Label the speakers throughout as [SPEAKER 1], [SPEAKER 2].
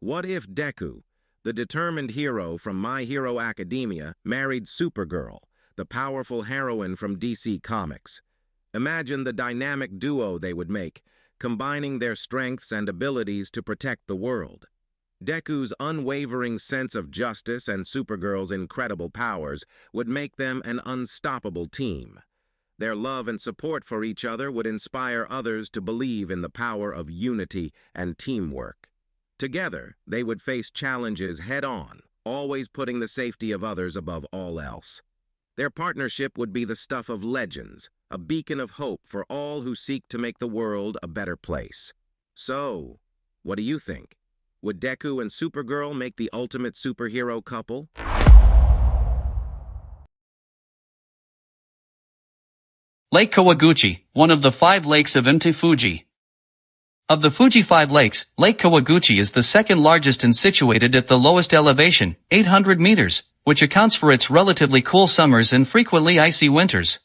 [SPEAKER 1] What if Deku, the determined hero from My Hero Academia, married Supergirl, the powerful heroine from DC Comics? Imagine the dynamic duo they would make, combining their strengths and abilities to protect the world. Deku's unwavering sense of justice and Supergirl's incredible powers would make them an unstoppable team. Their love and support for each other would inspire others to believe in the power of unity and teamwork. Together, they would face challenges head-on, always putting the safety of others above all else. Their partnership would be the stuff of legends, a beacon of hope for all who seek to make the world a better place. So, what do you think? Would Deku and Supergirl make the ultimate superhero couple?
[SPEAKER 2] Lake Kawaguchi, one of the 5 lakes of Mt. Fuji. Of the Fuji 5 lakes, Lake Kawaguchi is the second largest and situated at the lowest elevation, 800 meters, which accounts for its relatively cool summers and frequently icy winters.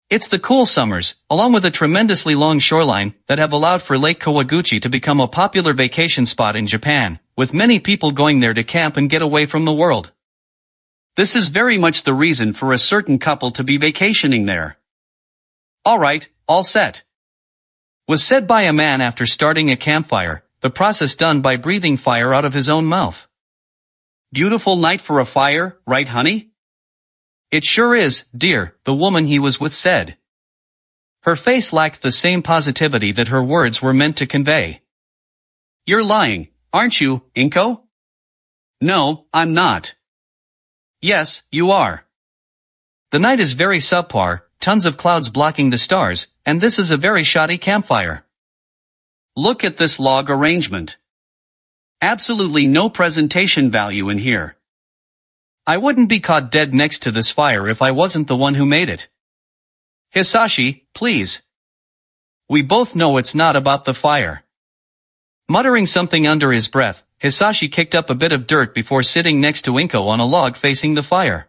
[SPEAKER 2] It's the cool summers, along with a tremendously long shoreline, that have allowed for Lake Kawaguchi to become a popular vacation spot in Japan, with many people going there to camp and get away from the world. This is very much the reason for a certain couple to be vacationing there. Alright, all set. Was said by a man after starting a campfire, the process done by breathing fire out of his own mouth. Beautiful night for a fire, right honey? It sure is, dear, the woman he was with said. Her face lacked the same positivity that her words were meant to convey. You're lying, aren't you, Inko? No, I'm not. Yes, you are. The night is very subpar, tons of clouds blocking the stars, and this is a very shoddy campfire. Look at this log arrangement. Absolutely no presentation value in here. I wouldn't be caught dead next to this fire if I wasn't the one who made it. Hisashi, please. We both know it's not about the fire. Muttering something under his breath, Hisashi kicked up a bit of dirt before sitting next to Inko on a log facing the fire.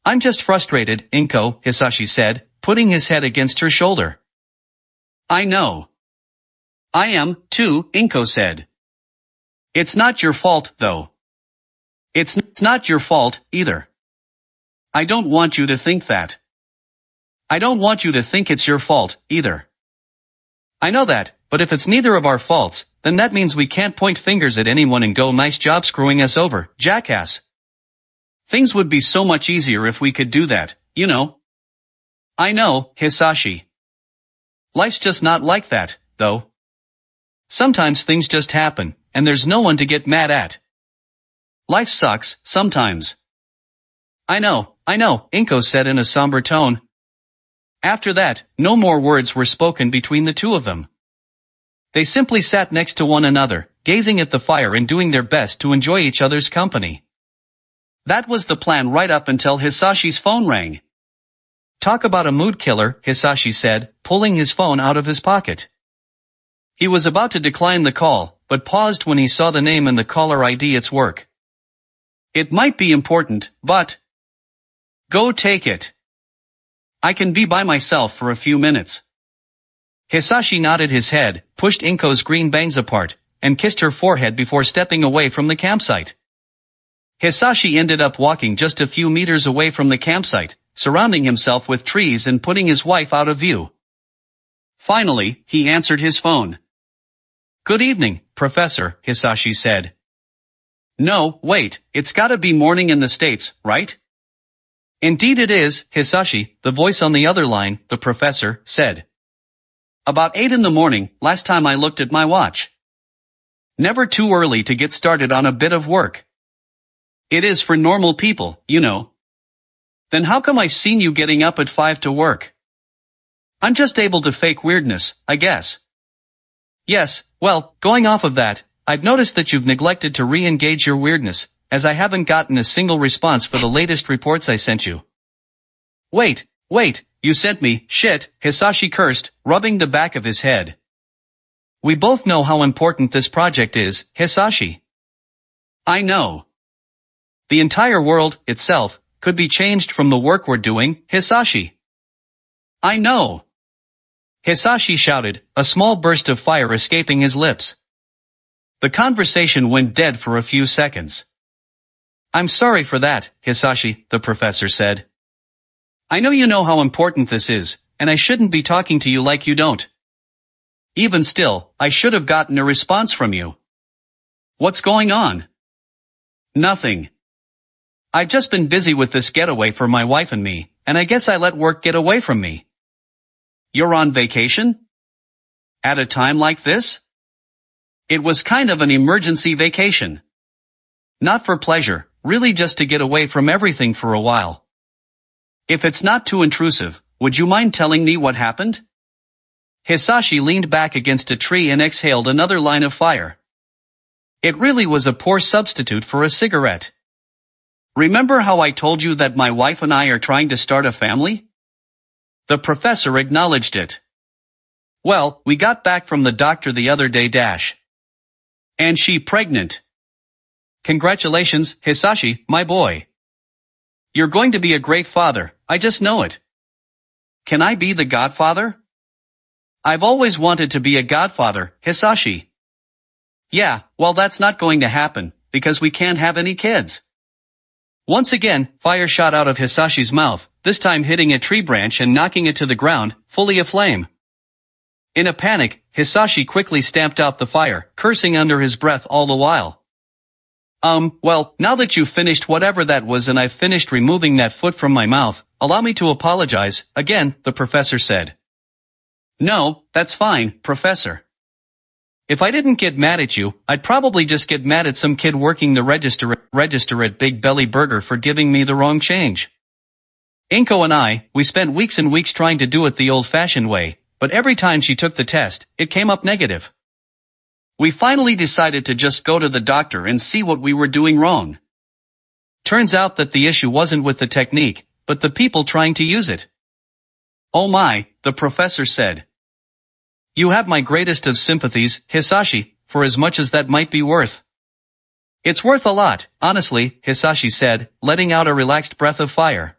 [SPEAKER 2] I'm just frustrated, Inko, Hisashi said, putting his head against her shoulder. I know. I am, too, Inko said. It's not your fault, though. It's not your fault, either. I don't want you to think that. I don't want you to think it's your fault, either. I know that, but if it's neither of our faults, then that means we can't point fingers at anyone and go nice job screwing us over, jackass. Things would be so much easier if we could do that, you know. I know, Hisashi. Life's just not like that, though. Sometimes things just happen, and there's no one to get mad at. Life sucks, sometimes. I know, Inko said in a somber tone. After that, no more words were spoken between the two of them. They simply sat next to one another, gazing at the fire and doing their best to enjoy each other's company. That was the plan right up until Hisashi's phone rang. Talk about a mood killer, Hisashi said, pulling his phone out of his pocket. He was about to decline the call, but paused when he saw the name and the caller ID. It's work. It might be important, but... Go take it. I can be by myself for a few minutes. Hisashi nodded his head, pushed Inko's green bangs apart, and kissed her forehead before stepping away from the campsite. Hisashi ended up walking just a few meters away from the campsite, surrounding himself with trees and putting his wife out of view. Finally, he answered his phone. Good evening, Professor, Hisashi said. No, wait, it's gotta be morning in the States, right? Indeed it is, Hisashi, the voice on the other line, the professor, said. About 8 in the morning, last time I looked at my watch. Never too early to get started on a bit of work. It is for normal people, you know. Then how come I've seen you getting up at 5 to work? I'm just able to fake weirdness, I guess. Yes, well, going off of that, I've noticed that you've neglected to re-engage your weirdness, as I haven't gotten a single response for the latest reports I sent you. Wait, you sent me, shit, Hisashi cursed, rubbing the back of his head. We both know how important this project is, Hisashi. I know. The entire world, itself, could be changed from the work we're doing, Hisashi. I know. Hisashi shouted, a small burst of fire escaping his lips. The conversation went dead for a few seconds. I'm sorry for that, Hisashi, the professor said. I know you know how important this is, and I shouldn't be talking to you like you don't. Even still, I should have gotten a response from you. What's going on? Nothing. I've just been busy with this getaway for my wife and me, and I guess I let work get away from me. You're on vacation? At a time like this? It was kind of an emergency vacation. Not for pleasure, really just to get away from everything for a while. If it's not too intrusive, would you mind telling me what happened? Hisashi leaned back against a tree and exhaled another line of fire. It really was a poor substitute for a cigarette. Remember how I told you that my wife and I are trying to start a family? The professor acknowledged it. Well, we got back from the doctor the other day and she pregnant. Congratulations, Hisashi, my boy. You're going to be a great father, I just know it. Can I be the godfather? I've always wanted to be a godfather, Hisashi. Yeah, well that's not going to happen, because we can't have any kids. Once again, fire shot out of Hisashi's mouth, this time hitting a tree branch and knocking it to the ground, fully aflame. In a panic, Hisashi quickly stamped out the fire, cursing under his breath all the while. Well, now that you've finished whatever that was and I've finished removing that foot from my mouth, allow me to apologize, again, the professor said. No, that's fine, professor. If I didn't get mad at you, I'd probably just get mad at some kid working the register at Big Belly Burger for giving me the wrong change. Inko and we spent weeks and weeks trying to do it the old-fashioned way, but every time she took the test, it came up negative. We finally decided to just go to the doctor and see what we were doing wrong. Turns out that the issue wasn't with the technique, but the people trying to use it. Oh my, the professor said. You have my greatest of sympathies, Hisashi, for as much as that might be worth. It's worth a lot, honestly, Hisashi said, letting out a relaxed breath of fire.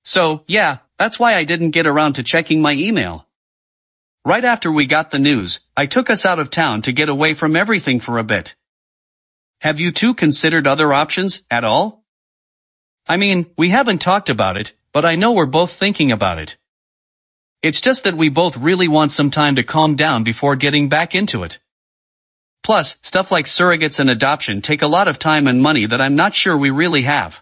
[SPEAKER 2] So, yeah, that's why I didn't get around to checking my email. Right after we got the news, I took us out of town to get away from everything for a bit. Have you two considered other options, at all? I mean, we haven't talked about it, but I know we're both thinking about it. It's just that we both really want some time to calm down before getting back into it. Plus, stuff like surrogates and adoption take a lot of time and money that I'm not sure we really have.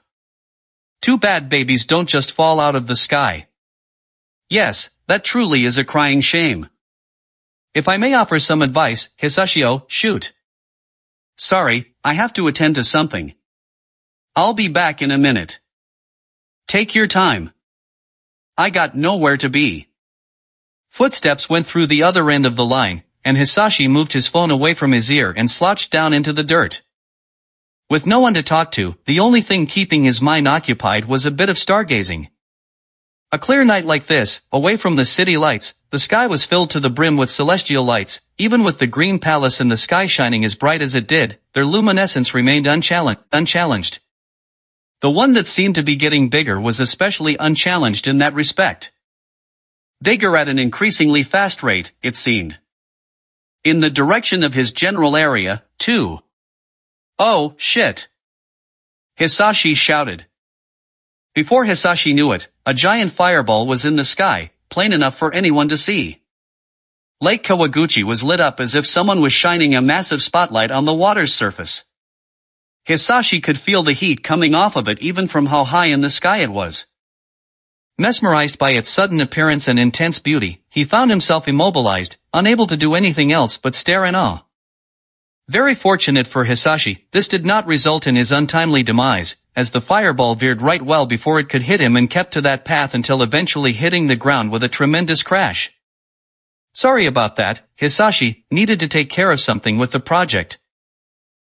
[SPEAKER 2] Too bad babies don't just fall out of the sky. Yes, that truly is a crying shame. If I may offer some advice, Hisashio, shoot. Sorry, I have to attend to something. I'll be back in a minute. Take your time. I got nowhere to be. Footsteps went through the other end of the line, and Hisashi moved his phone away from his ear and slouched down into the dirt. With no one to talk to, the only thing keeping his mind occupied was a bit of stargazing. A clear night like this, away from the city lights, the sky was filled to the brim with celestial lights. Even with the green palace and the sky shining as bright as it did, their luminescence remained unchallenged. The one that seemed to be getting bigger was especially unchallenged in that respect. Bigger at an increasingly fast rate, it seemed. In the direction of his general area, too. Oh, shit! Hisashi shouted. Before Hisashi knew it, a giant fireball was in the sky, plain enough for anyone to see. Lake Kawaguchi was lit up as if someone was shining a massive spotlight on the water's surface. Hisashi could feel the heat coming off of it even from how high in the sky it was. Mesmerized by its sudden appearance and intense beauty, he found himself immobilized, unable to do anything else but stare in awe. Very fortunate for Hisashi, this did not result in his untimely demise, as the fireball veered right well before it could hit him and kept to that path until eventually hitting the ground with a tremendous crash. Sorry about that, Hisashi needed to take care of something with the project.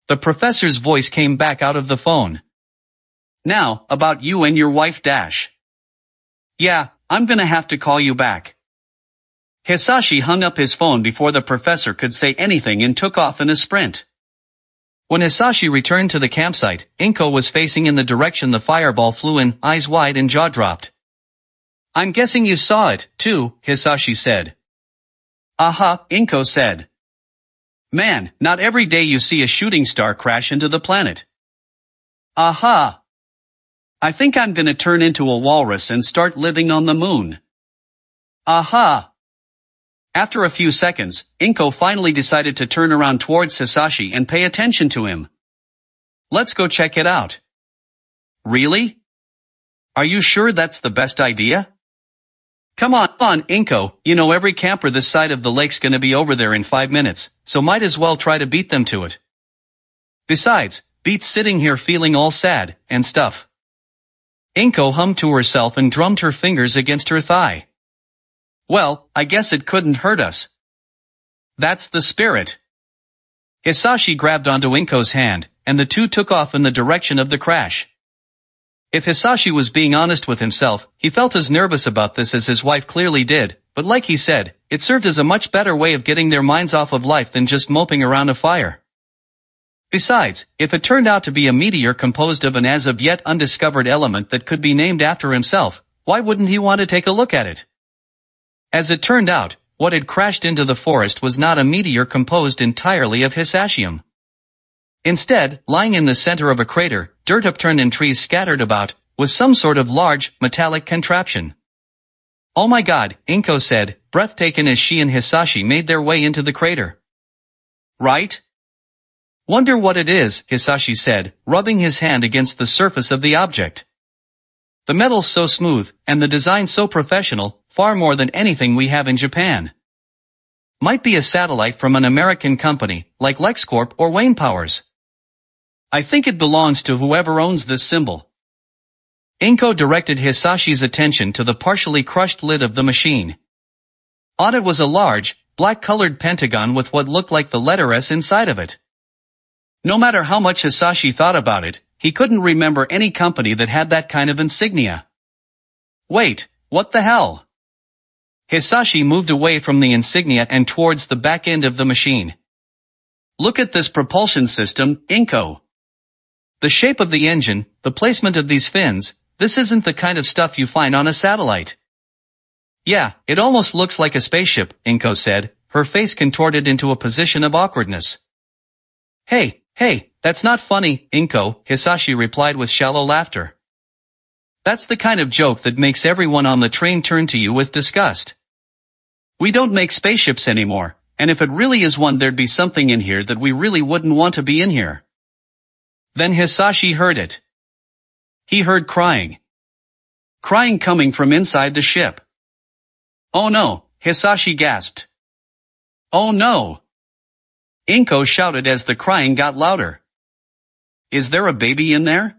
[SPEAKER 2] The professor's voice came back out of the phone. Now, about you and your wife Dash. Yeah, I'm gonna have to call you back. Hisashi hung up his phone before the professor could say anything and took off in a sprint. When Hisashi returned to the campsite, Inko was facing in the direction the fireball flew in, eyes wide and jaw dropped. I'm guessing you saw it, too, Hisashi said. Aha, Inko said. Man, not every day you see a shooting star crash into the planet. Aha! I think I'm gonna turn into a walrus and start living on the moon. Aha! After a few seconds, Inko finally decided to turn around towards Hisashi and pay attention to him. Let's go check it out. Really? Are you sure that's the best idea? Come on, Inko, you know every camper this side of the lake's gonna be over there in 5 minutes, so might as well try to beat them to it. Besides, beats sitting here feeling all sad, and stuff. Inko hummed to herself and drummed her fingers against her thigh. Well, I guess it couldn't hurt us. That's the spirit. Hisashi grabbed onto Inko's hand, and the two took off in the direction of the crash. If Hisashi was being honest with himself, he felt as nervous about this as his wife clearly did, but like he said, it served as a much better way of getting their minds off of life than just moping around a fire. Besides, if it turned out to be a meteor composed of an as of yet undiscovered element that could be named after himself, why wouldn't he want to take a look at it? As it turned out, what had crashed into the forest was not a meteor composed entirely of Hisacium. Instead, lying in the center of a crater, dirt upturned and trees scattered about, was some sort of large, metallic contraption. Oh my god, Inko said, breathtaken as she and Hisashi made their way into the crater. Right? Wonder what it is, Hisashi said, rubbing his hand against the surface of the object. The metal's so smooth, and the design so professional, far more than anything we have in Japan. Might be a satellite from an American company, like LexCorp or Wayne Powers. I think it belongs to whoever owns this symbol. Inko directed Hisashi's attention to the partially crushed lid of the machine. On it was a large, black-colored pentagon with what looked like the letter S inside of it. No matter how much Hisashi thought about it, he couldn't remember any company that had that kind of insignia. Wait, what the hell? Hisashi moved away from the insignia and towards the back end of the machine. Look at this propulsion system, Inko. The shape of the engine, the placement of these fins, this isn't the kind of stuff you find on a satellite. Yeah, it almost looks like a spaceship, Inko said, her face contorted into a position of awkwardness. Hey, that's not funny, Inko, Hisashi replied with shallow laughter. That's the kind of joke that makes everyone on the train turn to you with disgust. We don't make spaceships anymore, and if it really is one there'd be something in here that we really wouldn't want to be in here. Then Hisashi heard it. He heard crying. Crying coming from inside the ship. Oh no, Hisashi gasped. Oh no! Inko shouted as the crying got louder. Is there a baby in there?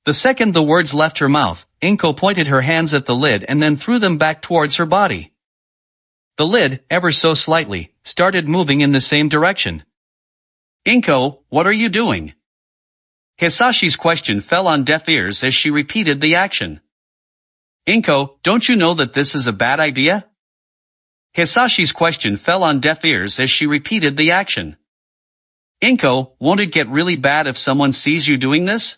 [SPEAKER 2] The second the words left her mouth, Inko pointed her hands at the lid and then threw them back towards her body. The lid, ever so slightly, started moving in the same direction. Inko, what are you doing? Hisashi's question fell on deaf ears as she repeated the action. Inko, don't you know that this is a bad idea? Hisashi's question fell on deaf ears as she repeated the action. Inko, won't it get really bad if someone sees you doing this?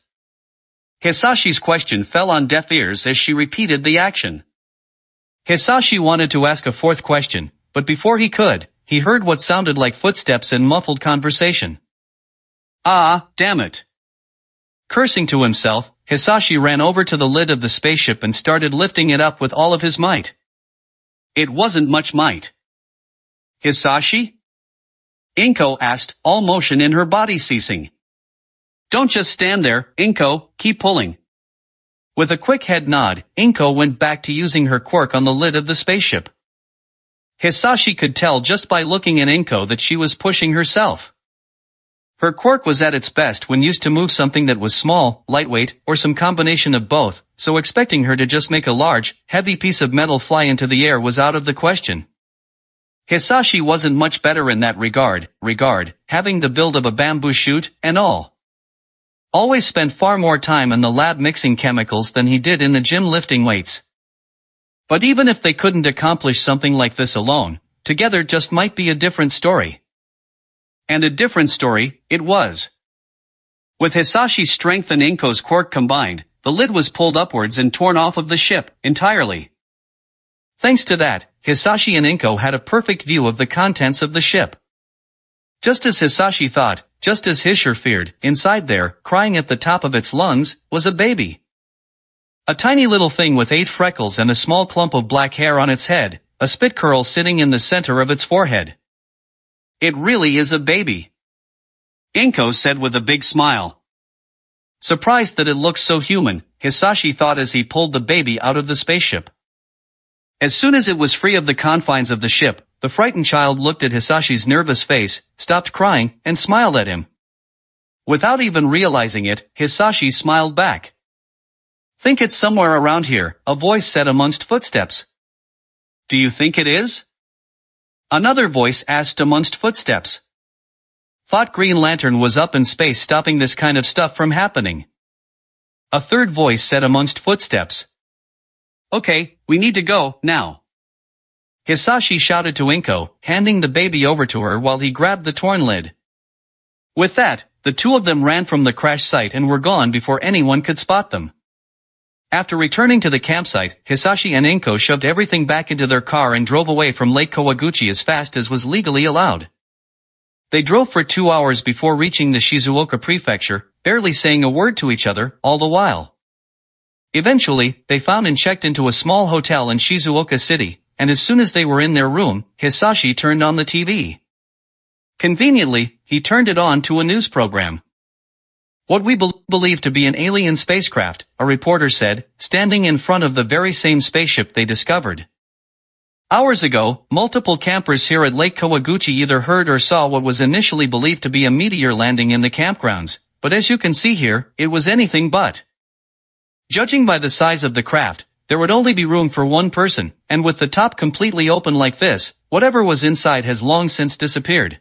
[SPEAKER 2] Hisashi's question fell on deaf ears as she repeated the action. Hisashi wanted to ask a fourth question, but before he could, he heard what sounded like footsteps and muffled conversation. Ah, damn it. Cursing to himself, Hisashi ran over to the lid of the spaceship and started lifting it up with all of his might. It wasn't much might. Hisashi? Inko asked, all motion in her body ceasing. Don't just stand there, Inko, keep pulling. With a quick head nod, Inko went back to using her quirk on the lid of the spaceship. Hisashi could tell just by looking at Inko that she was pushing herself. Her quirk was at its best when used to move something that was small, lightweight, or some combination of both, so expecting her to just make a large, heavy piece of metal fly into the air was out of the question. Hisashi wasn't much better in that regard, having the build of a bamboo shoot, and all. Always spent far more time in the lab mixing chemicals than he did in the gym lifting weights. But even if they couldn't accomplish something like this alone, together just might be a different story. And a different story, it was. With Hisashi's strength and Inko's quirk combined, the lid was pulled upwards and torn off of the ship, entirely. Thanks to that, Hisashi and Inko had a perfect view of the contents of the ship. Just as Hisashi thought, just as Hisher feared, inside there, crying at the top of its lungs, was a baby. A tiny little thing with 8 freckles and a small clump of black hair on its head, a spit curl sitting in the center of its forehead. It really is a baby, Inko said with a big smile. Surprised that it looked so human, Hisashi thought as he pulled the baby out of the spaceship. As soon as it was free of the confines of the ship, the frightened child looked at Hisashi's nervous face, stopped crying, and smiled at him. Without even realizing it, Hisashi smiled back. Think it's somewhere around here, a voice said amongst footsteps. Do you think it is? Another voice asked amongst footsteps. Thought Green Lantern was up in space stopping this kind of stuff from happening. A third voice said amongst footsteps. Okay, we need to go, now. Hisashi shouted to Inko, handing the baby over to her while he grabbed the torn lid. With that, the two of them ran from the crash site and were gone before anyone could spot them. After returning to the campsite, Hisashi and Inko shoved everything back into their car and drove away from Lake Kawaguchi as fast as was legally allowed. They drove for 2 hours before reaching the Shizuoka prefecture, barely saying a word to each other all the while. Eventually, they found and checked into a small hotel in Shizuoka City, and as soon as they were in their room, Hisashi turned on the TV. Conveniently, he turned it on to a news program. What we believe to be an alien spacecraft, a reporter said, standing in front of the very same spaceship they discovered. Hours ago, multiple campers here at Lake Kawaguchi either heard or saw what was initially believed to be a meteor landing in the campgrounds, but as you can see here, it was anything but. Judging by the size of the craft, there would only be room for one person, and with the top completely open like this, whatever was inside has long since disappeared.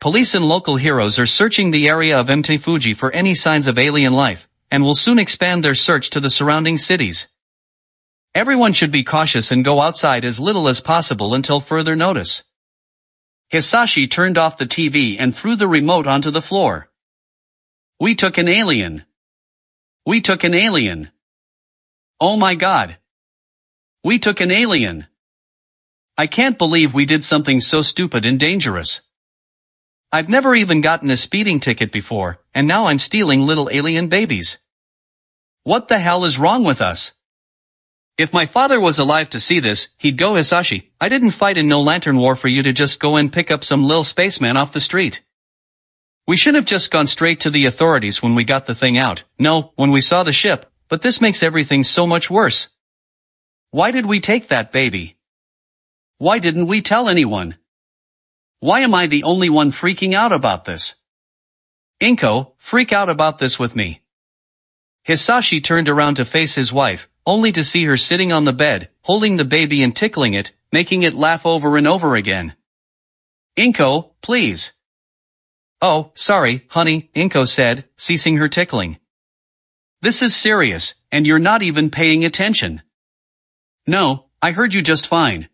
[SPEAKER 2] Police and local heroes are searching the area of Mt. Fuji for any signs of alien life, and will soon expand their search to the surrounding cities. Everyone should be cautious and go outside as little as possible until further notice. Hisashi turned off the TV and threw the remote onto the floor. We took an alien. We took an alien. Oh my god. We took an alien. I can't believe we did something so stupid and dangerous. I've never even gotten a speeding ticket before, and now I'm stealing little alien babies. What the hell is wrong with us? If my father was alive to see this, he'd go, Hisashi, I didn't fight in no lantern war for you to just go and pick up some lil spaceman off the street. We should have just gone straight to the authorities when we got the thing out, no, when we saw the ship, but this makes everything so much worse. Why did we take that baby? Why didn't we tell anyone? Why am I the only one freaking out about this? Inko, freak out about this with me. Hisashi turned around to face his wife, only to see her sitting on the bed, holding the baby and tickling it, making it laugh over and over again. Inko, please. Oh, sorry, honey, Inko said, ceasing her tickling. This is serious, and you're not even paying attention. No, I heard you just fine.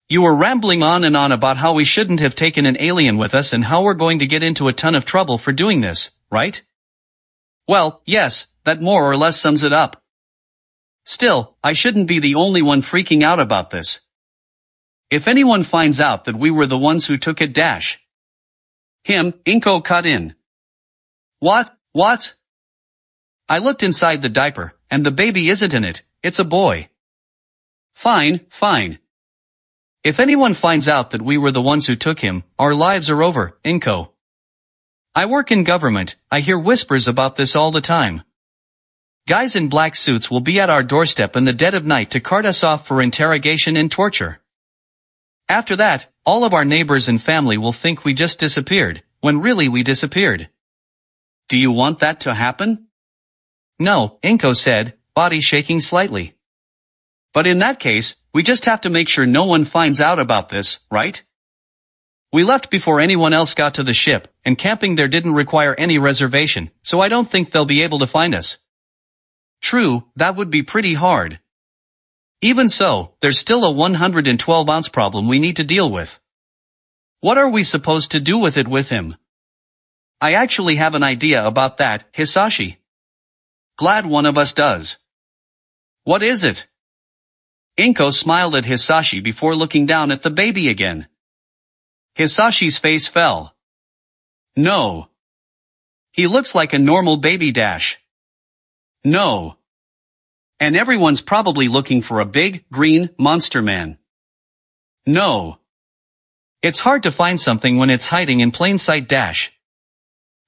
[SPEAKER 2] You were rambling on and on about how we shouldn't have taken an alien with us and how we're going to get into a ton of trouble for doing this, right? Well, yes, that more or less sums it up. Still, I shouldn't be the only one freaking out about this. If anyone finds out that we were the ones who took it dash. Him, Inko cut in. What? I looked inside the diaper, and the baby isn't in it, it's a boy. Fine. If anyone finds out that we were the ones who took him, our lives are over, Inko. I work in government, I hear whispers about this all the time. Guys in black suits will be at our doorstep in the dead of night to cart us off for interrogation and torture. After that, all of our neighbors and family will think we just disappeared, when really we disappeared. Do you want that to happen? No, Inko said, body shaking slightly. But in that case, we just have to make sure no one finds out about this, right? We left before anyone else got to the ship, and camping there didn't require any reservation, so I don't think they'll be able to find us. True, that would be pretty hard. Even so, there's still a 112-ounce problem we need to deal with. What are we supposed to do with it with him? I actually have an idea about that, Hisashi. Glad one of us does. What is it? Inko smiled at Hisashi before looking down at the baby again. Hisashi's face fell. No. He looks like a normal baby dash. No. And everyone's probably looking for a big, green, monster man. No. It's hard to find something when it's hiding in plain sight dash.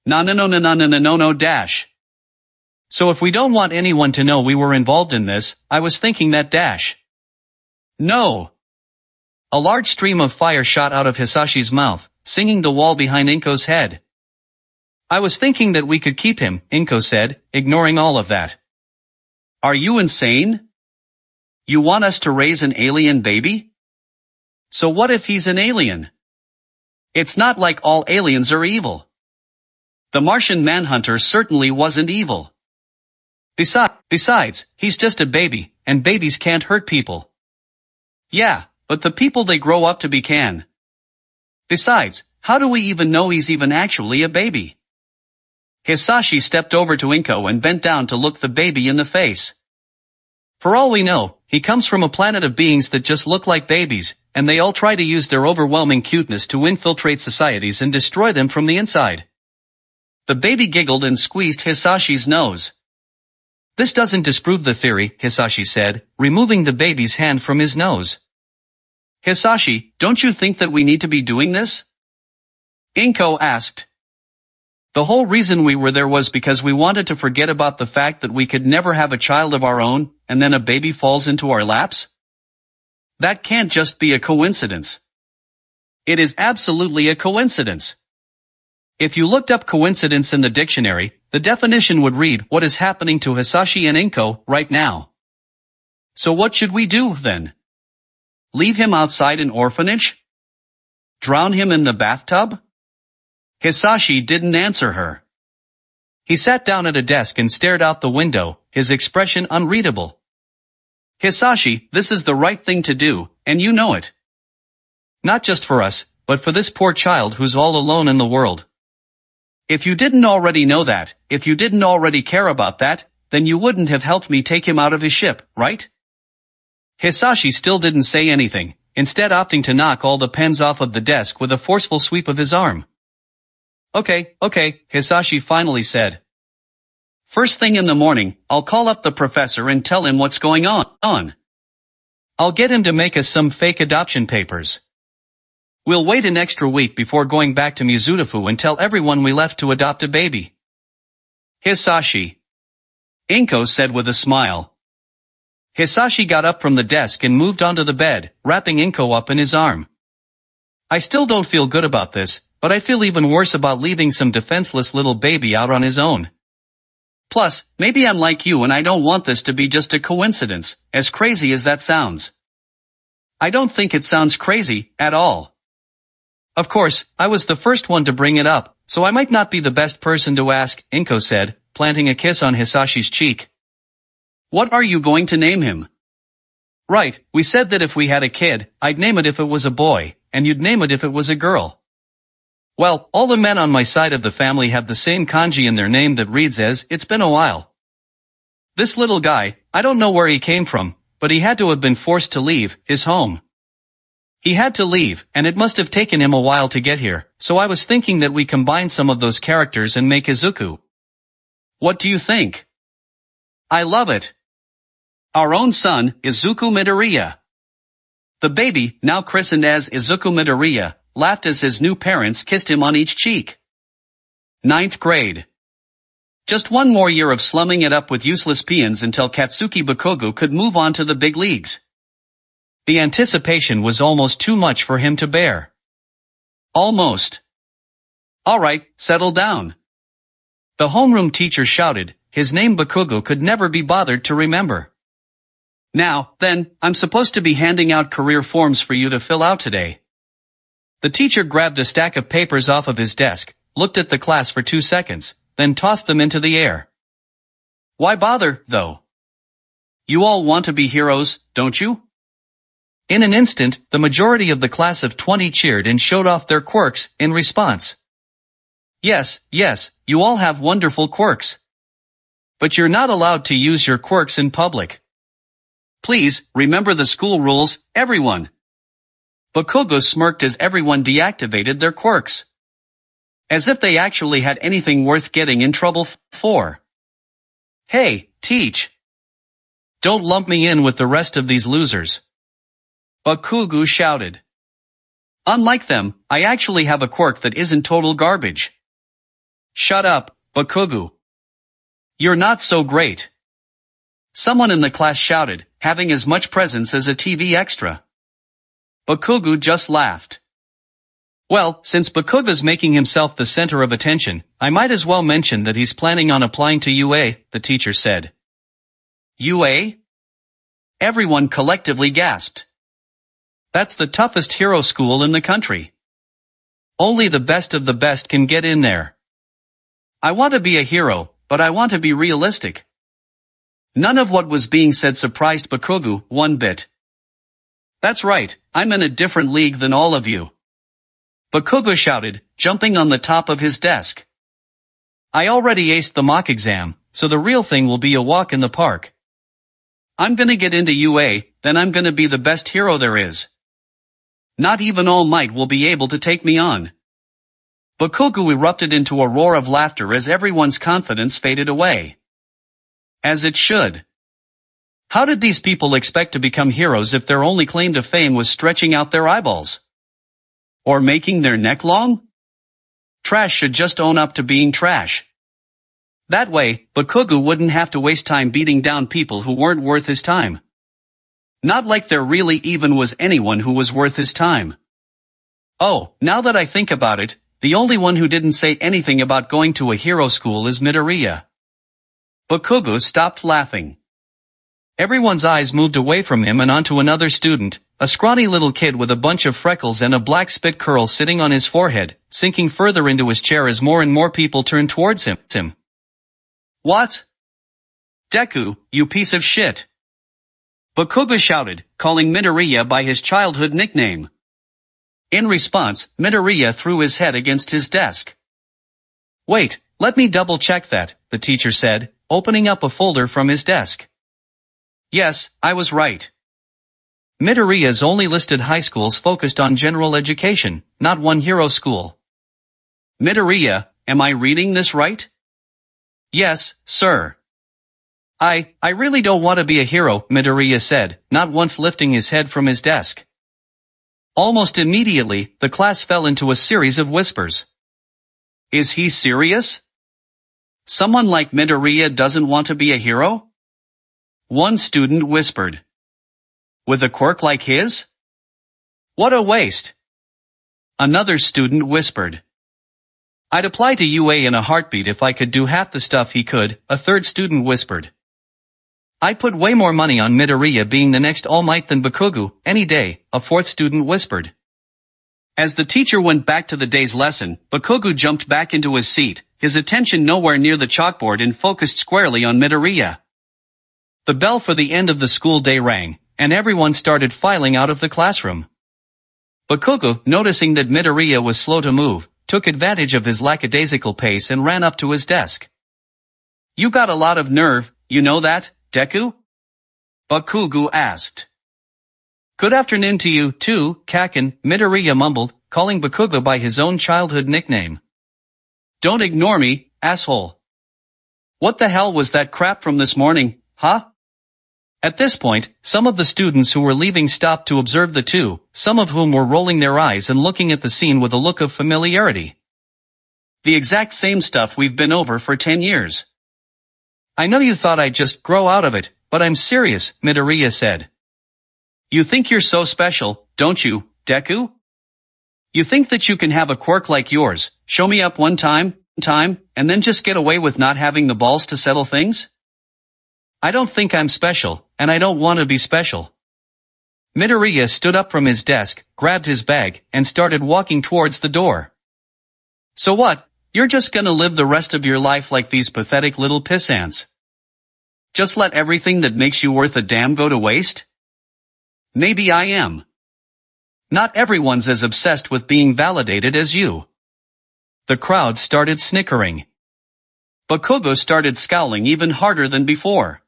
[SPEAKER 2] No dash. So if we don't want anyone to know we were involved in this, I was thinking that dash. No. A large stream of fire shot out of Hisashi's mouth, singing the wall behind Inko's head. I was thinking that we could keep him, Inko said, ignoring all of that. Are you insane? You want us to raise an alien baby? So what if he's an alien? It's not like all aliens are evil. The Martian Manhunter certainly wasn't evil. Besides, he's just a baby, and babies can't hurt people. Yeah, but the people they grow up to be can. Besides, how do we even know he's even actually a baby? Hisashi stepped over to Inko and bent down to look the baby in the face. For all we know, he comes from a planet of beings that just look like babies, and they all try to use their overwhelming cuteness to infiltrate societies and destroy them from the inside. The baby giggled and squeezed Hisashi's nose. This doesn't disprove the theory, Hisashi said, removing the baby's hand from his nose. Hisashi, don't you think that we need to be doing this? Inko asked. The whole reason we were there was because we wanted to forget about the fact that we could never have a child of our own, and then a baby falls into our laps? That can't just be a coincidence. It is absolutely a coincidence. If you looked up coincidence in the dictionary, the definition would read what is happening to Hisashi and Inko right now. So what should we do then? Leave him outside an orphanage? Drown him in the bathtub? Hisashi didn't answer her. He sat down at a desk and stared out the window, his expression unreadable. Hisashi, this is the right thing to do, and you know it. Not just for us, but for this poor child who's all alone in the world. If you didn't already know that, if you didn't already care about that, then you wouldn't have helped me take him out of his ship, right? Hisashi still didn't say anything, instead opting to knock all the pens off of the desk with a forceful sweep of his arm. Okay, Hisashi finally said. First thing in the morning, I'll call up the professor and tell him what's going on. I'll get him to make us some fake adoption papers. We'll wait an extra week before going back to Mizudafu and tell everyone we left to adopt a baby. Hisashi. Inko said with a smile. Hisashi got up from the desk and moved onto the bed, wrapping Inko up in his arm. I still don't feel good about this, but I feel even worse about leaving some defenseless little baby out on his own. Plus, maybe I'm like you and I don't want this to be just a coincidence, as crazy as that sounds. I don't think it sounds crazy, at all. Of course, I was the first one to bring it up, so I might not be the best person to ask, Inko said, planting a kiss on Hisashi's cheek. What are you going to name him? Right, we said that if we had a kid, I'd name it if it was a boy, and you'd name it if it was a girl. Well, all the men on my side of the family have the same kanji in their name that reads as, it's been a while. This little guy, I don't know where he came from, but he had to have been forced to leave his home. He had to leave, and it must have taken him a while to get here, so I was thinking that we combine some of those characters and make Izuku. What do you think? I love it. Our own son, Izuku Midoriya. The baby, now christened as Izuku Midoriya, laughed as his new parents kissed him on each cheek. 9th grade. Just one more year of slumming it up with useless peons until Katsuki Bakugo could move on to the big leagues. The anticipation was almost too much for him to bear. Almost. Alright, settle down. The homeroom teacher shouted, his name Bakugo could never be bothered to remember. Now, then, I'm supposed to be handing out career forms for you to fill out today. The teacher grabbed a stack of papers off of his desk, looked at the class for 2 seconds, then tossed them into the air. Why bother, though? You all want to be heroes, don't you? In an instant, the majority of the class of 20 cheered and showed off their quirks in response. Yes, you all have wonderful quirks. But you're not allowed to use your quirks in public. Please, remember the school rules, everyone. Bakugo smirked as everyone deactivated their quirks. As if they actually had anything worth getting in trouble for. Hey, teach! Don't lump me in with the rest of these losers. Bakugo shouted. Unlike them, I actually have a quirk that isn't total garbage. Shut up, Bakugo. You're not so great. Someone in the class shouted, having as much presence as a TV extra. Bakugo just laughed. Well, since Bakugo's making himself the center of attention, I might as well mention that he's planning on applying to UA, the teacher said. UA? Everyone collectively gasped. That's the toughest hero school in the country. Only the best of the best can get in there. I want to be a hero, but I want to be realistic. None of what was being said surprised Bakugo one bit. That's right, I'm in a different league than all of you. Bakugo shouted, jumping on the top of his desk. I already aced the mock exam, so the real thing will be a walk in the park. I'm gonna get into UA, then I'm gonna be the best hero there is. Not even All Might will be able to take me on. Bakugo erupted into a roar of laughter as everyone's confidence faded away. As it should. How did these people expect to become heroes if their only claim to fame was stretching out their eyeballs? Or making their neck long? Trash should just own up to being trash. That way, Bakugo wouldn't have to waste time beating down people who weren't worth his time. Not like there really even was anyone who was worth his time. Oh, now that I think about it, the only one who didn't say anything about going to a hero school is Midoriya. Bakugo stopped laughing. Everyone's eyes moved away from him and onto another student, a scrawny little kid with a bunch of freckles and a black spit curl sitting on his forehead, sinking further into his chair as more and more people turned towards him. What? Deku, you piece of shit! Bakugo shouted, calling Midoriya by his childhood nickname. In response, Midoriya threw his head against his desk. Wait, let me double-check that, the teacher said, opening up a folder from his desk. Yes, I was right. Midoriya's only listed high schools focused on general education, not one hero school. Midoriya, am I reading this right? Yes, sir. I really don't want to be a hero, Midoriya said, not once lifting his head from his desk. Almost immediately, the class fell into a series of whispers. Is he serious? Someone like Midoriya doesn't want to be a hero? One student whispered. With a quirk like his? What a waste! Another student whispered. I'd apply to UA in a heartbeat if I could do half the stuff he could, a third student whispered. I'd put way more money on Midoriya being the next All Might than Bakugo, any day, a fourth student whispered. As the teacher went back to the day's lesson, Bakugo jumped back into his seat, his attention nowhere near the chalkboard and focused squarely on Midoriya. The bell for the end of the school day rang, and everyone started filing out of the classroom. Bakugo, noticing that Midoriya was slow to move, took advantage of his lackadaisical pace and ran up to his desk. You got a lot of nerve, you know that, Deku? Bakugo asked. Good afternoon to you, too, Kaken, Midoriya mumbled, calling Bakugo by his own childhood nickname. Don't ignore me, asshole. What the hell was that crap from this morning, huh? At this point, some of the students who were leaving stopped to observe the two, some of whom were rolling their eyes and looking at the scene with a look of familiarity. The exact same stuff we've been over for 10 years. I know you thought I'd just grow out of it, but I'm serious, Midoriya said. You think you're so special, don't you, Deku? You think that you can have a quirk like yours, show me up one time, and then just get away with not having the balls to settle things? I don't think I'm special, and I don't want to be special. Midoriya stood up from his desk, grabbed his bag, and started walking towards the door. So what, you're just gonna live the rest of your life like these pathetic little piss ants? Just let everything that makes you worth a damn go to waste? Maybe I am. Not everyone's as obsessed with being validated as you. The crowd started snickering. Bakugo started scowling even harder than before.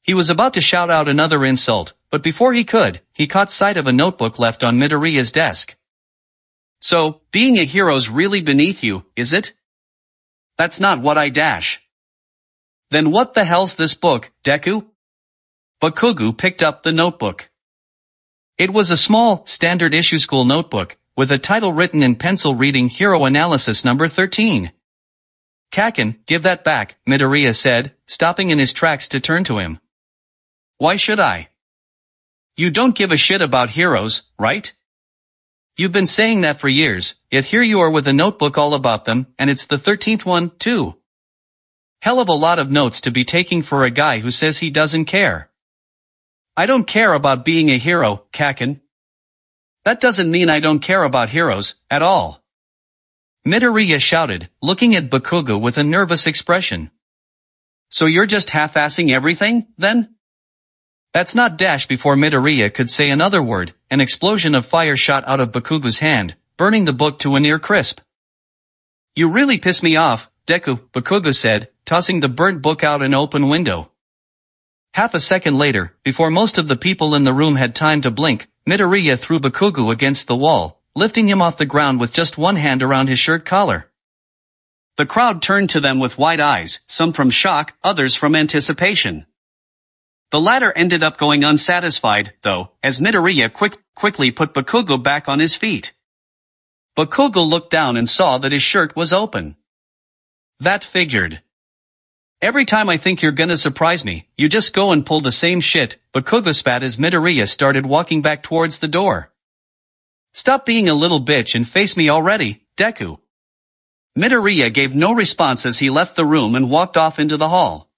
[SPEAKER 2] He was about to shout out another insult, but before he could, he caught sight of a notebook left on Midoriya's desk. So, being a hero's really beneath you, is it? That's not what I dash. Then what the hell's this book, Deku? Bakugo picked up the notebook. It was a small, standard issue school notebook, with a title written in pencil reading Hero Analysis number 13. Kaken, give that back, Midoriya said, stopping in his tracks to turn to him. Why should I? You don't give a shit about heroes, right? You've been saying that for years, yet here you are with a notebook all about them, and it's the 13th one, too. Hell of a lot of notes to be taking for a guy who says he doesn't care. I don't care about being a hero, Kaken. That doesn't mean I don't care about heroes, at all. Midoriya shouted, looking at Bakugo with a nervous expression. So you're just half-assing everything, then? That's not dash. Before Midoriya could say another word, an explosion of fire shot out of Bakugo's hand, burning the book to a near crisp. You really piss me off, Deku, Bakugo said, tossing the burnt book out an open window. Half a second later, before most of the people in the room had time to blink, Midoriya threw Bakugo against the wall, lifting him off the ground with just one hand around his shirt collar. The crowd turned to them with wide eyes, some from shock, others from anticipation. The latter ended up going unsatisfied, though, as Midoriya quickly put Bakugo back on his feet. Bakugo looked down and saw that his shirt was open. That figured. Every time I think you're gonna surprise me, you just go and pull the same shit, Bakugo spat as Midoriya started walking back towards the door. Stop being a little bitch and face me already, Deku. Midoriya gave no response as he left the room and walked off into the hall.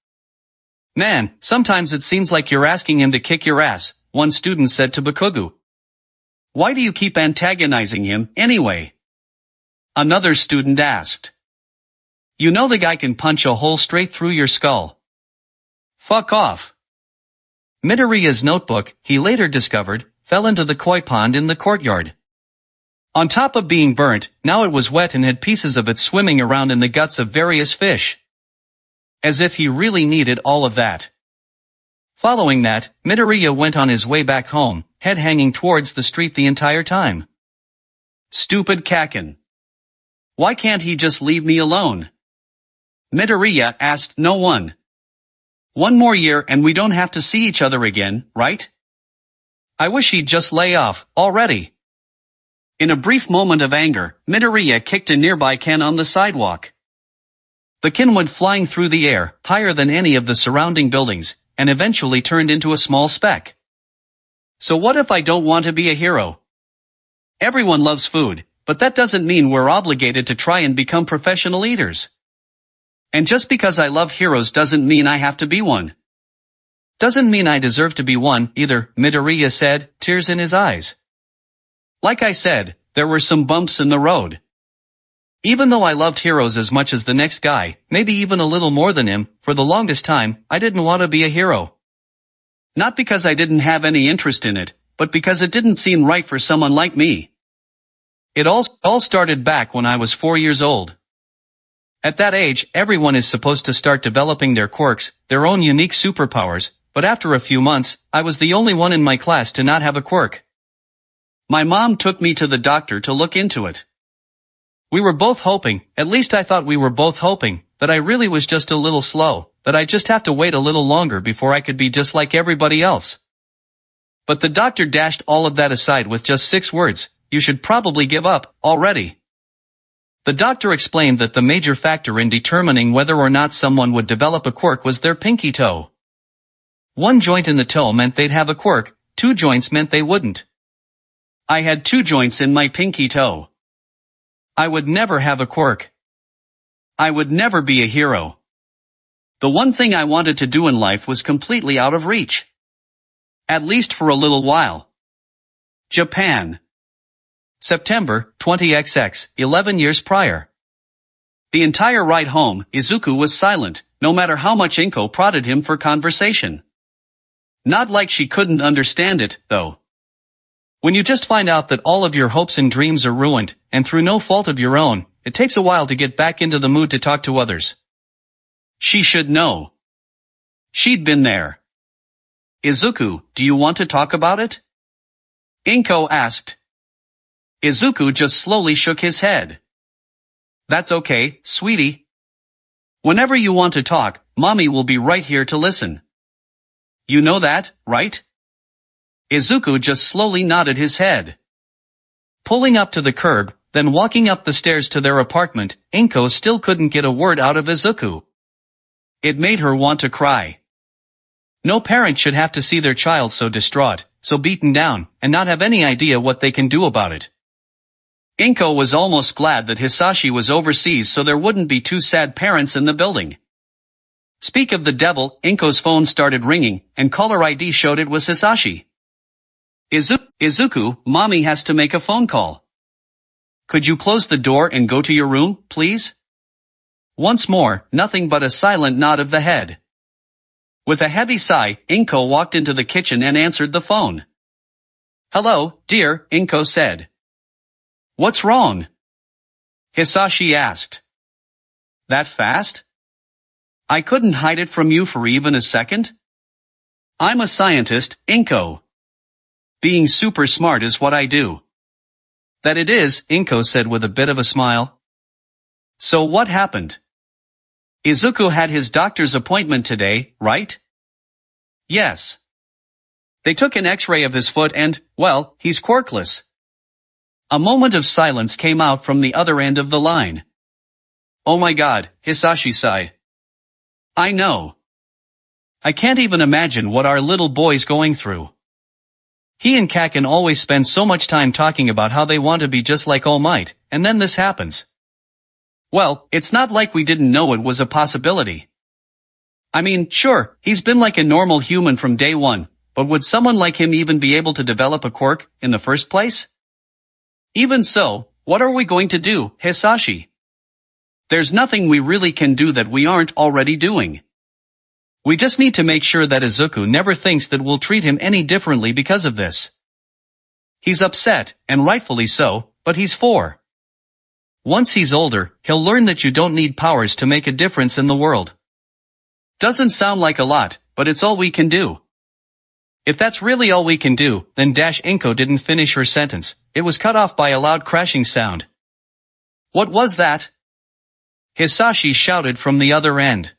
[SPEAKER 2] Man, sometimes it seems like you're asking him to kick your ass, one student said to Bakugo. Why do you keep antagonizing him, anyway? Another student asked. You know the guy can punch a hole straight through your skull. Fuck off. Midoriya's notebook, he later discovered, fell into the koi pond in the courtyard. On top of being burnt, now it was wet and had pieces of it swimming around in the guts of various fish. As if he really needed all of that. Following that, Midoriya went on his way back home, head hanging towards the street the entire time. Stupid Kaken. Why can't he just leave me alone? Midoriya asked no one. One more year and we don't have to see each other again, right? I wish he'd just lay off, already. In a brief moment of anger, Midoriya kicked a nearby can on the sidewalk. The can went flying through the air, higher than any of the surrounding buildings, and eventually turned into a small speck. So what if I don't want to be a hero? Everyone loves food, but that doesn't mean we're obligated to try and become professional eaters. And just because I love heroes doesn't mean I have to be one. Doesn't mean I deserve to be one, either, Midoriya said, tears in his eyes. Like I said, there were some bumps in the road. Even though I loved heroes as much as the next guy, maybe even a little more than him, for the longest time, I didn't want to be a hero. Not because I didn't have any interest in it, but because it didn't seem right for someone like me. It all started back when I was 4 years old. At that age, everyone is supposed to start developing their quirks, their own unique superpowers, but after a few months, I was the only one in my class to not have a quirk. My mom took me to the doctor to look into it. We were both hoping, at least I thought we were both hoping, that I really was just a little slow, that I'd just have to wait a little longer before I could be just like everybody else. But the doctor dashed all of that aside with just 6 words, you should probably give up, already. The doctor explained that the major factor in determining whether or not someone would develop a quirk was their pinky toe. 1 joint in the toe meant they'd have a quirk, 2 joints meant they wouldn't. I had 2 joints in my pinky toe. I would never have a quirk. I would never be a hero. The one thing I wanted to do in life was completely out of reach. At least for a little while. Japan. September 20XX, 11 years prior. The entire ride home, Izuku was silent, no matter how much Inko prodded him for conversation. Not like she couldn't understand it, though. When you just find out that all of your hopes and dreams are ruined, and through no fault of your own, it takes a while to get back into the mood to talk to others. She should know. She'd been there. Izuku, do you want to talk about it? Inko asked. Izuku just slowly shook his head. That's okay, sweetie. Whenever you want to talk, mommy will be right here to listen. You know that, right? Izuku just slowly nodded his head. Pulling up to the curb, then walking up the stairs to their apartment, Inko still couldn't get a word out of Izuku. It made her want to cry. No parent should have to see their child so distraught, so beaten down, and not have any idea what they can do about it. Inko was almost glad that Hisashi was overseas so there wouldn't be two sad parents in the building. Speak of the devil, Inko's phone started ringing, and caller ID showed it was Hisashi. Izuku, mommy has to make a phone call. Could you close the door and go to your room, please? Once more, nothing but a silent nod of the head. With a heavy sigh, Inko walked into the kitchen and answered the phone. Hello, dear, Inko said. What's wrong? Hisashi asked. That fast? I couldn't hide it from you for even a second? I'm a scientist, Inko. Being super smart is what I do. That it is, Inko said with a bit of a smile. So what happened? Izuku had his doctor's appointment today, right? Yes. They took an x-ray of his foot and, well, he's quirkless. A moment of silence came out from the other end of the line. Oh my god, Hisashi sighed. I know. I can't even imagine what our little boy's going through. He and Kaken always spend so much time talking about how they want to be just like All Might, and then this happens. Well, it's not like we didn't know it was a possibility. I mean, sure, he's been like a normal human from day one, but would someone like him even be able to develop a quirk in the first place? Even so, what are we going to do, Hisashi? There's nothing we really can do that we aren't already doing. We just need to make sure that Izuku never thinks that we'll treat him any differently because of this. He's upset, and rightfully so, but he's 4. Once he's older, he'll learn that you don't need powers to make a difference in the world. Doesn't sound like a lot, but it's all we can do. If that's really all we can do, then Inko didn't finish her sentence. It was cut off by a loud crashing sound. What was that? Hisashi shouted from the other end.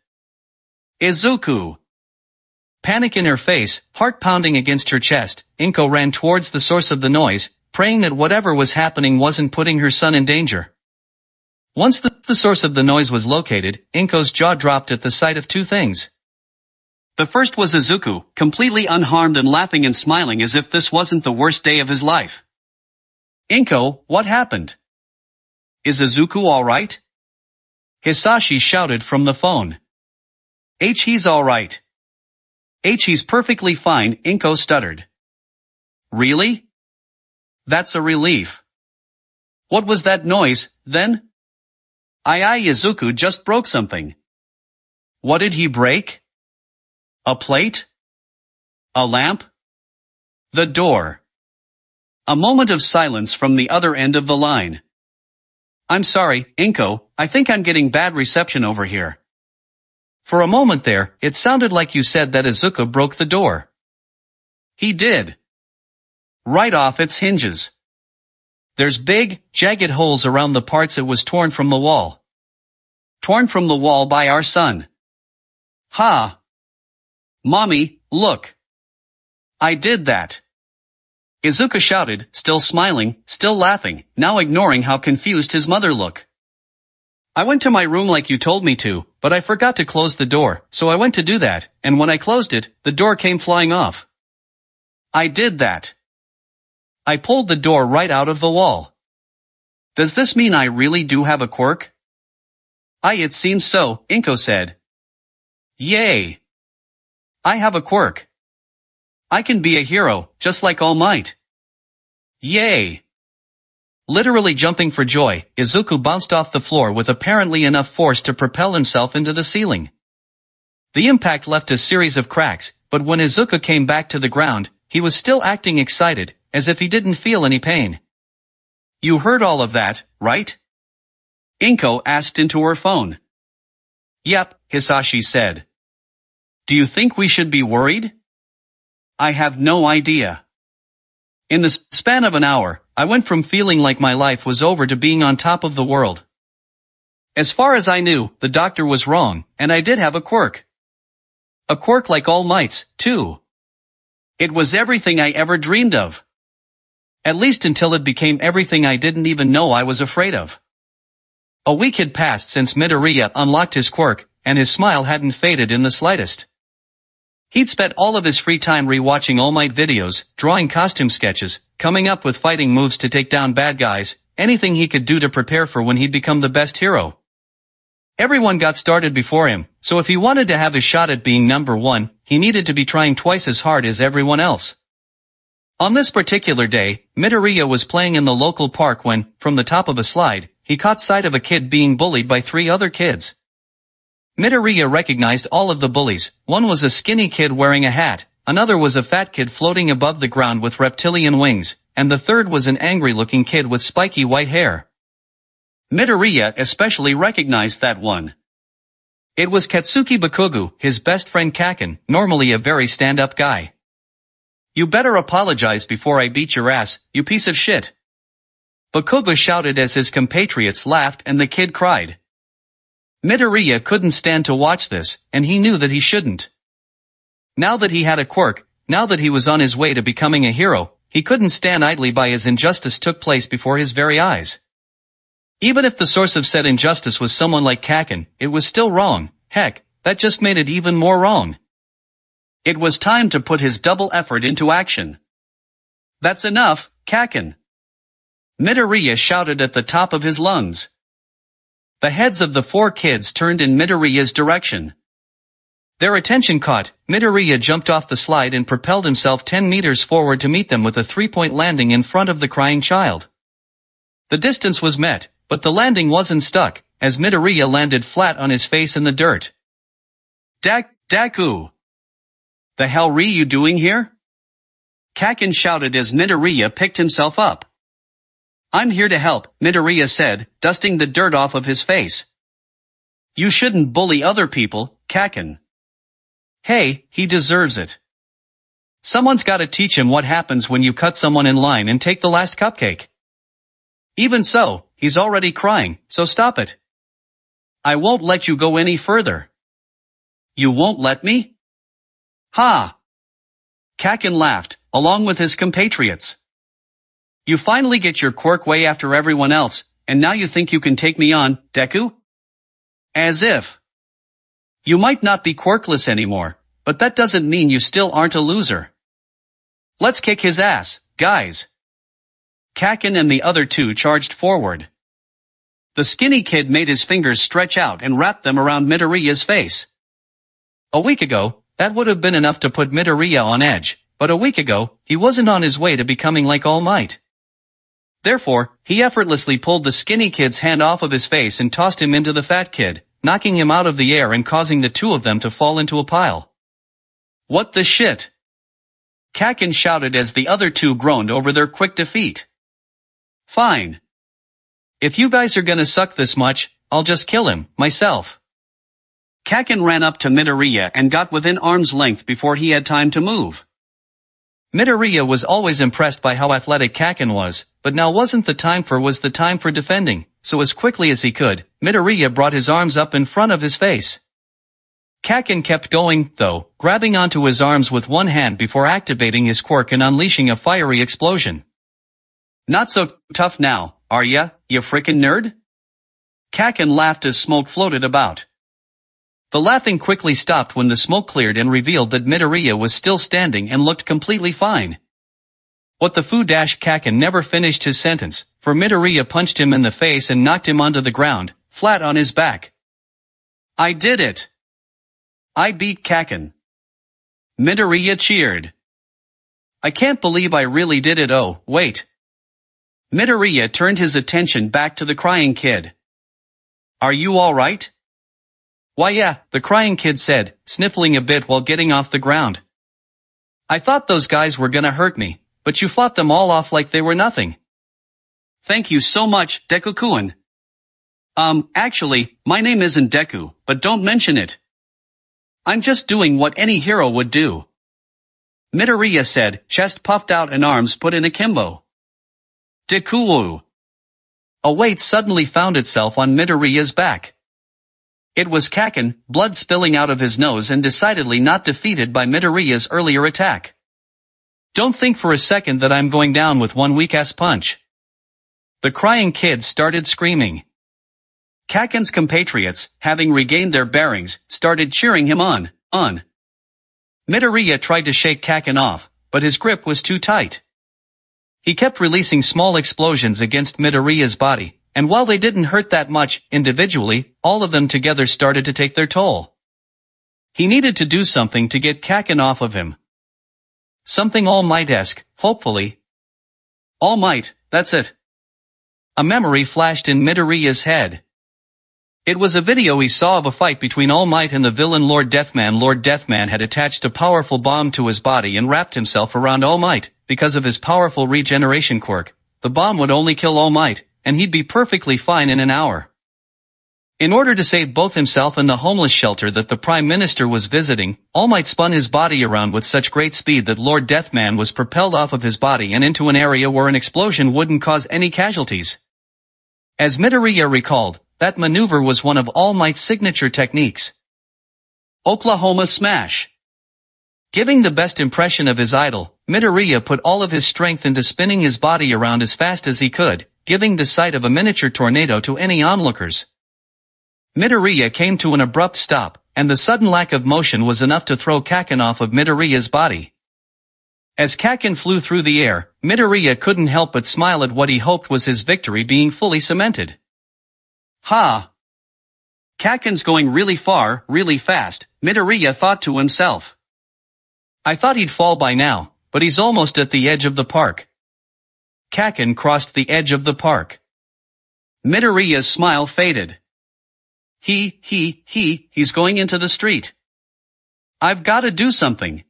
[SPEAKER 2] Izuku! Panic in her face, heart pounding against her chest, Inko ran towards the source of the noise, praying that whatever was happening wasn't putting her son in danger. Once the source of the noise was located, Inko's jaw dropped at the sight of 2 things. The first was Izuku, completely unharmed and laughing and smiling as if this wasn't the worst day of his life. Inko, what happened? Is Izuku alright? Hisashi shouted from the phone. He's alright. He's perfectly fine, Inko stuttered. Really? That's a relief. What was that noise, then? Izuku just broke something. What did he break? A plate? A lamp? The door. A moment of silence from the other end of the line. I'm sorry, Inko, I think I'm getting bad reception over here. For a moment there, it sounded like you said that Izuku broke the door. He did. Right off its hinges. There's big, jagged holes around the parts it was torn from the wall. Torn from the wall by our son. Ha! Mommy, look. I did that. Izuku shouted, still smiling, still laughing, now ignoring how confused his mother looked. I went to my room like you told me to, but I forgot to close the door, so I went to do that, and when I closed it, the door came flying off. I did that. I pulled the door right out of the wall. Does this mean I really do have a quirk? It seems so, Inko said. Yay! I have a quirk. I can be a hero, just like All Might. Yay! Literally jumping for joy, Izuku bounced off the floor with apparently enough force to propel himself into the ceiling. The impact left a series of cracks, but when Izuku came back to the ground, he was still acting excited, as if he didn't feel any pain. You heard all of that, right? Inko asked into her phone. Yep, Hisashi said. Do you think we should be worried? I have no idea. In the span of an hour, I went from feeling like my life was over to being on top of the world. As far as I knew, the doctor was wrong, and I did have a quirk. A quirk like All Might's, too. It was everything I ever dreamed of. At least until it became everything I didn't even know I was afraid of. A week had passed since Midoriya unlocked his quirk, and his smile hadn't faded in the slightest. He'd spent all of his free time rewatching All Might videos, drawing costume sketches, coming up with fighting moves to take down bad guys, anything he could do to prepare for when he'd become the best hero. Everyone got started before him, so if he wanted to have a shot at being number one, he needed to be trying twice as hard as everyone else. On this particular day, Midoriya was playing in the local park when, from the top of a slide, he caught sight of a kid being bullied by 3 other kids. Midoriya recognized all of the bullies. One was a skinny kid wearing a hat, another was a fat kid floating above the ground with reptilian wings, and the third was an angry-looking kid with spiky white hair. Midoriya especially recognized that one. It was Katsuki Bakugo, his best friend Kaken, normally a very stand-up guy. "You better apologize before I beat your ass, you piece of shit." Bakugo shouted as his compatriots laughed and the kid cried. Midoriya couldn't stand to watch this, and he knew that he shouldn't. Now that he had a quirk, now that he was on his way to becoming a hero, he couldn't stand idly by as injustice took place before his very eyes. Even if the source of said injustice was someone like Kaken, it was still wrong. Heck, that just made it even more wrong. It was time to put his double effort into action. "That's enough, Kaken!" Midoriya shouted at the top of his lungs. The heads of the 4 kids turned in Midoriya's direction. Their attention caught, Midoriya jumped off the slide and propelled himself 10 meters forward to meet them with a 3-point landing in front of the crying child. The distance was met, but the landing wasn't stuck, as Midoriya landed flat on his face in the dirt. Deku! The hell are you doing here?" Kaken shouted as Midoriya picked himself up. "I'm here to help," Midoriya said, dusting the dirt off of his face. "You shouldn't bully other people, Kaken." "Hey, he deserves it. Someone's gotta teach him what happens when you cut someone in line and take the last cupcake. Even so, he's already crying, so stop it. I won't let you go any further." "You won't let me?" "Ha!" Kaken laughed, along with his compatriots. "You finally get your quirk way after everyone else, and now you think you can take me on, Deku? As if. You might not be quirkless anymore, but that doesn't mean you still aren't a loser. Let's kick his ass, guys." Kaken and the other 2 charged forward. The skinny kid made his fingers stretch out and wrapped them around Midoriya's face. A week ago, that would have been enough to put Midoriya on edge, but a week ago, he wasn't on his way to becoming like All Might. Therefore, he effortlessly pulled the skinny kid's hand off of his face and tossed him into the fat kid, knocking him out of the air and causing the 2 of them to fall into a pile. "What the shit?" Kaken shouted as the other 2 groaned over their quick defeat. "Fine. If you guys are gonna suck this much, I'll just kill him, myself." Kaken ran up to Midoriya and got within arm's length before he had time to move. Midoriya was always impressed by how athletic Kaken was, but now was the time for defending, so as quickly as he could, Midoriya brought his arms up in front of his face. Kaken kept going, though, grabbing onto his arms with one hand before activating his quirk and unleashing a fiery explosion. "Not so tough now, are ya, you frickin' nerd?" Kaken laughed as smoke floated about. The laughing quickly stopped when the smoke cleared and revealed that Midoriya was still standing and looked completely fine. What the foo dash Kaken never finished his sentence, for Midoriya punched him in the face and knocked him onto the ground, flat on his back. "I did it! I beat Kaken!" Midoriya cheered. "I can't believe I really did it. Oh, wait." Midoriya turned his attention back to the crying kid. "Are you alright?" "Why yeah," the crying kid said, sniffling a bit while getting off the ground. "I thought those guys were gonna hurt me, but you fought them all off like they were nothing." "Thank you so much, Deku-kun." Actually, my name isn't Deku, but don't mention it. I'm just doing what any hero would do." Midoriya said, chest puffed out and arms put in akimbo. Deku. A weight suddenly found itself on Midoriya's back. It was Kaken, blood spilling out of his nose and decidedly not defeated by Midoriya's earlier attack. Don't think for a second that I'm going down with one weak-ass punch. The crying kid started screaming. Kaken's compatriots, having regained their bearings, started cheering him on. Midoriya tried to shake Kaken off, but his grip was too tight. He kept releasing small explosions against Midoriya's body, and while they didn't hurt that much individually, all of them together started to take their toll. He needed to do something to get Kaken off of him. Something All Might-esque, hopefully. All Might, that's it. A memory flashed in Midoriya's head. It was a video he saw of a fight between All Might and the villain Lord Deathman. Lord Deathman had attached a powerful bomb to his body and wrapped himself around All Might. Because of his powerful regeneration quirk, the bomb would only kill All Might, and he'd be perfectly fine in an hour. In order to save both himself and the homeless shelter that the Prime Minister was visiting, All Might spun his body around with such great speed that Lord Deathman was propelled off of his body and into an area where an explosion wouldn't cause any casualties. As Midoriya recalled, that maneuver was one of All Might's signature techniques. Oklahoma Smash. Giving the best impression of his idol, Midoriya put all of his strength into spinning his body around as fast as he could, giving the sight of a miniature tornado to any onlookers. Midoriya came to an abrupt stop, and the sudden lack of motion was enough to throw Kaken off of Midoriya's body. As Kaken flew through the air, Midoriya couldn't help but smile at what he hoped was his victory being fully cemented. Ha! Kaken's going really far, really fast, Midoriya thought to himself. I thought he'd fall by now, but he's almost at the edge of the park. Kaken crossed the edge of the park. Midoriya's smile faded. He's going into the street. I've got to do something.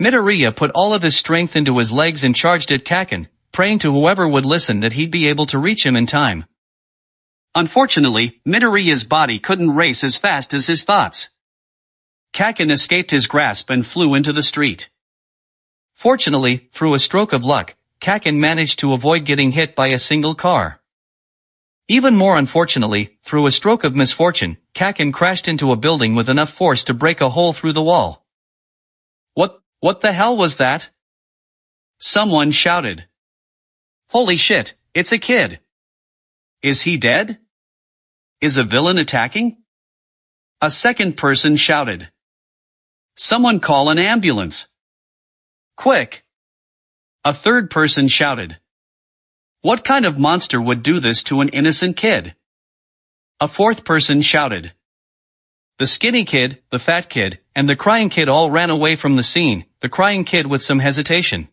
[SPEAKER 2] Midoriya put all of his strength into his legs and charged at Kaken, praying to whoever would listen that he'd be able to reach him in time. Unfortunately, Midoriya's body couldn't race as fast as his thoughts. Kaken escaped his grasp and flew into the street. Fortunately, through a stroke of luck, Kaken managed to avoid getting hit by a single car. Even more unfortunately, through a stroke of misfortune, Kaken crashed into a building with enough force to break a hole through the wall. What the hell was that? Someone shouted. Holy shit, it's a kid. Is he dead? Is a villain attacking? A second person shouted. Someone call an ambulance. Quick! A third person shouted. What kind of monster would do this to an innocent kid? A fourth person shouted. The skinny kid, the fat kid, and the crying kid all ran away from the scene, the crying kid with some hesitation.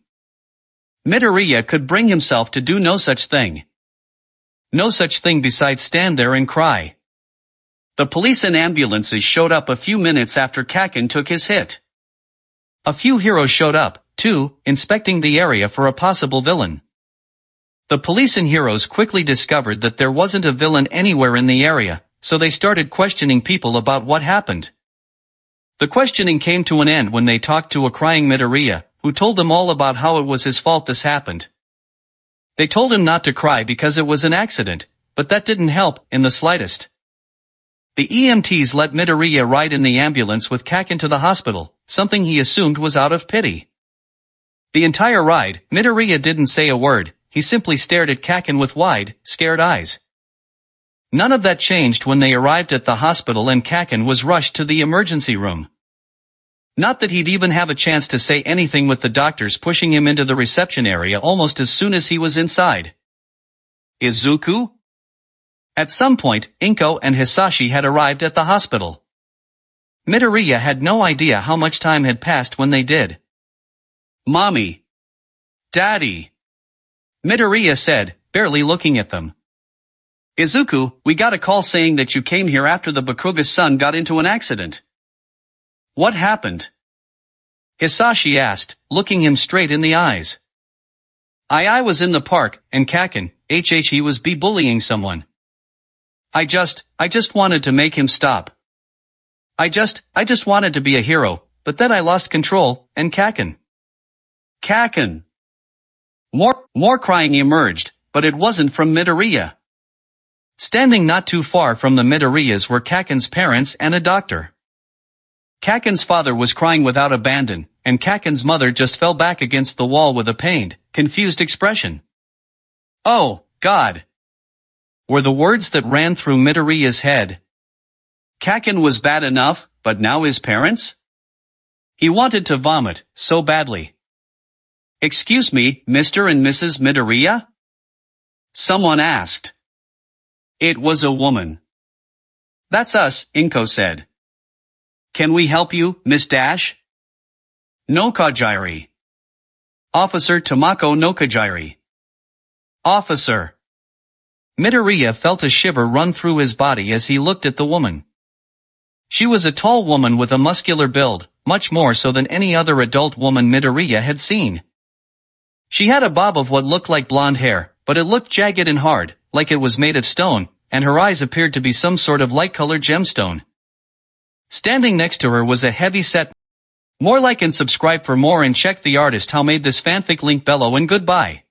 [SPEAKER 2] Midoriya could bring himself to do no such thing. No such thing besides stand there and cry. The police and ambulances showed up a few minutes after Kaken took his hit. A few heroes showed up, too, inspecting the area for a possible villain. The police and heroes quickly discovered that there wasn't a villain anywhere in the area, so they started questioning people about what happened. The questioning came to an end when they talked to a crying Midoriya, who told them all about how it was his fault this happened. They told him not to cry because it was an accident, but that didn't help in the slightest. The EMTs let Midoriya ride in the ambulance with Kaken to the hospital, something he assumed was out of pity. The entire ride, Midoriya didn't say a word, he simply stared at Kaken with wide, scared eyes. None of that changed when they arrived at the hospital and Kaken was rushed to the emergency room. Not that he'd even have a chance to say anything with the doctors pushing him into the reception area almost as soon as he was inside. Izuku? At some point, Inko and Hisashi had arrived at the hospital. Midoriya had no idea how much time had passed when they did. Mommy. Daddy. Midoriya said, barely looking at them. Izuku, we got a call saying that you came here after the Bakuga's son got into an accident. What happened? Hisashi asked, looking him straight in the eyes. I was in the park, and Kaken, he was bullying someone. I just wanted to make him stop. I just wanted to be a hero, but then I lost control, and Kaken. Kaken. More crying emerged, but it wasn't from Midoriya. Standing not too far from the Midoriyas were Kaken's parents and a doctor. Kaken's father was crying without abandon, and Kaken's mother just fell back against the wall with a pained, confused expression. "Oh, God!" were the words that ran through Midoriya's head. Kaken was bad enough, but now his parents? He wanted to vomit, so badly. "Excuse me, Mr. and Mrs. Midoriya?" someone asked. It was a woman. "That's us," Inko said. "Can we help you, Miss Dash?" "No Kajiri." "Officer Tamako no Kajiri." "Officer." Midoriya felt a shiver run through his body as he looked at the woman. She was a tall woman with a muscular build, much more so than any other adult woman Midoriya had seen. She had a bob of what looked like blonde hair, but it looked jagged and hard, like it was made of stone, and her eyes appeared to be some sort of light-colored gemstone. Standing next to her was a heavy-set. More like and subscribe for more and check the artist how made this fanfic link below and goodbye.